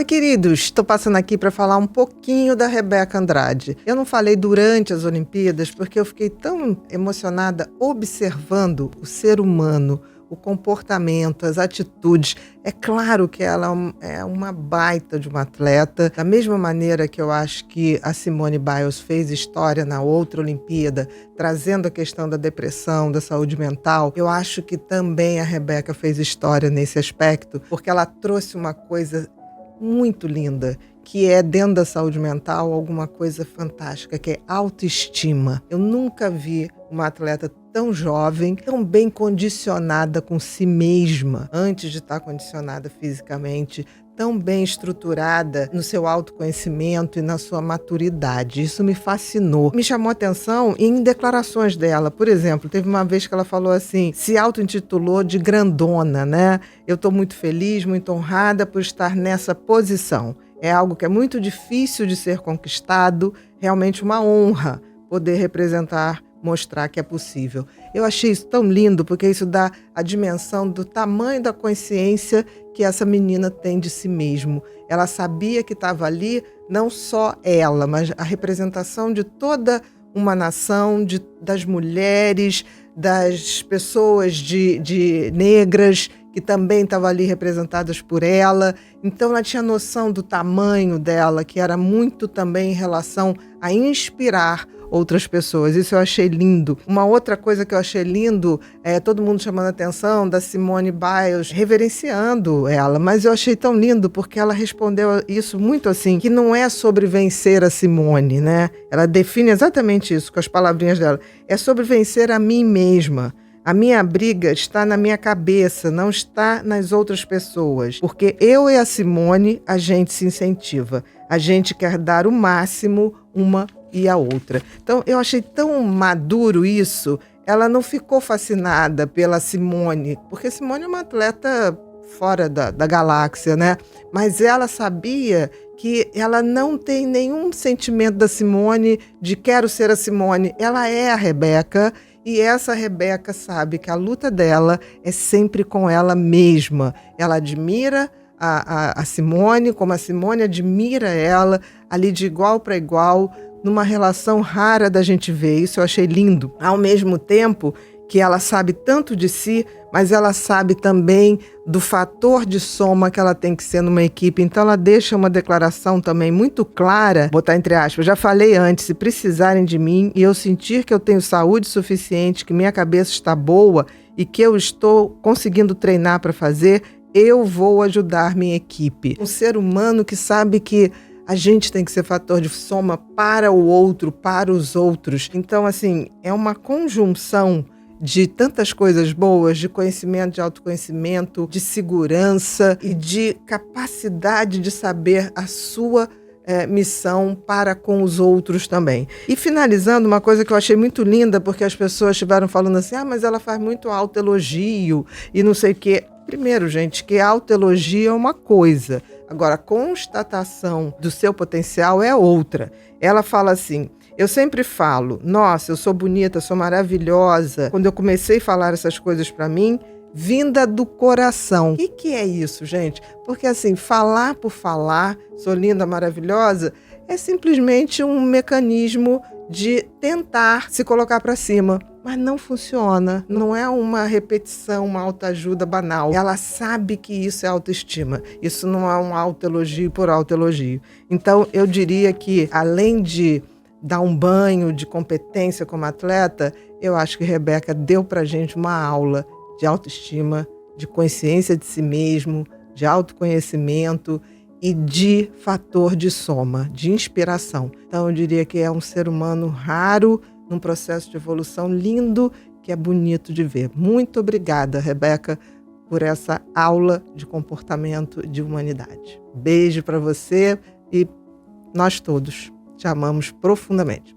Oi, queridos, estou passando aqui para falar um pouquinho da Rebeca Andrade. Eu não falei durante as Olimpíadas porque eu fiquei tão emocionada observando o ser humano, o comportamento, as atitudes. É claro que ela é uma baita de uma atleta, da mesma maneira que eu acho que a Simone Biles fez história na outra Olimpíada, trazendo a questão da depressão, da saúde mental. Eu acho que também a Rebeca fez história nesse aspecto, porque ela trouxe uma coisa muito linda, que é dentro da saúde mental alguma coisa fantástica, que é autoestima. Eu nunca vi uma atleta tão jovem, tão bem condicionada com si mesma, antes de estar condicionada fisicamente, tão bem estruturada no seu autoconhecimento e na sua maturidade. Isso me fascinou. Me chamou a atenção em declarações dela. Por exemplo, teve uma vez que ela falou assim, se auto-intitulou de grandona, né? Eu estou muito feliz, muito honrada por estar nessa posição. É algo que é muito difícil de ser conquistado, realmente uma honra poder representar, mostrar que é possível. Eu achei isso tão lindo, porque isso dá a dimensão do tamanho da consciência que essa menina tem de si mesmo. Ela sabia que estava ali, não só ela, mas a representação de toda uma nação, das mulheres, das pessoas de negras, que também estavam ali representadas por ela. Então ela tinha noção do tamanho dela, que era muito também em relação a inspirar outras pessoas. Isso eu achei lindo. Uma outra coisa que eu achei lindo é todo mundo chamando a atenção da Simone Biles, reverenciando ela, mas eu achei tão lindo porque ela respondeu isso muito assim, que não é sobre vencer a Simone, né? Ela define exatamente isso com as palavrinhas dela. É sobre vencer a mim mesma. A minha briga está na minha cabeça, não está nas outras pessoas. Porque eu e a Simone, a gente se incentiva. A gente quer dar o máximo uma e a outra. Então, eu achei tão maduro isso. Ela não ficou fascinada pela Simone, porque Simone é uma atleta fora da galáxia, né? Mas ela sabia que ela não tem nenhum sentimento da Simone de quero ser a Simone. Ela é a Rebeca. E essa Rebeca sabe que a luta dela é sempre com ela mesma. Ela admira a Simone, como a Simone admira ela, ali de igual para igual, numa relação rara da gente ver. Isso eu achei lindo. Ao mesmo tempo que ela sabe tanto de si, mas ela sabe também do fator de soma que ela tem que ser numa equipe. Então ela deixa uma declaração também muito clara, botar entre aspas, já falei antes, se precisarem de mim e eu sentir que eu tenho saúde suficiente, que minha cabeça está boa e que eu estou conseguindo treinar para fazer, eu vou ajudar minha equipe. Um ser humano que sabe que a gente tem que ser fator de soma para o outro, para os outros. Então, assim, é uma conjunção de tantas coisas boas, de conhecimento, de autoconhecimento, de segurança e de capacidade de saber a sua missão para com os outros também. E finalizando, uma coisa que eu achei muito linda, porque as pessoas estiveram falando assim, mas ela faz muito autoelogio e não sei o quê. Primeiro, gente, que autoelogio é uma coisa. Agora, a constatação do seu potencial é outra. Ela fala assim, eu sempre falo, nossa, eu sou bonita, sou maravilhosa. Quando eu comecei a falar essas coisas para mim, vinda do coração. O que é isso, gente? Porque assim, falar por falar, sou linda, maravilhosa, é simplesmente um mecanismo de tentar se colocar para cima. Mas não funciona, não é uma repetição, uma autoajuda banal. Ela sabe que isso é autoestima, isso não é um autoelogio por autoelogio. Então, eu diria que, além de dar um banho de competência como atleta, eu acho que Rebeca deu pra gente uma aula de autoestima, de consciência de si mesmo, de autoconhecimento e de fator de soma, de inspiração. Então, eu diria que é um ser humano raro, num processo de evolução lindo, que é bonito de ver. Muito obrigada, Rebeca, por essa aula de comportamento de humanidade. Beijo para você e nós todos te amamos profundamente.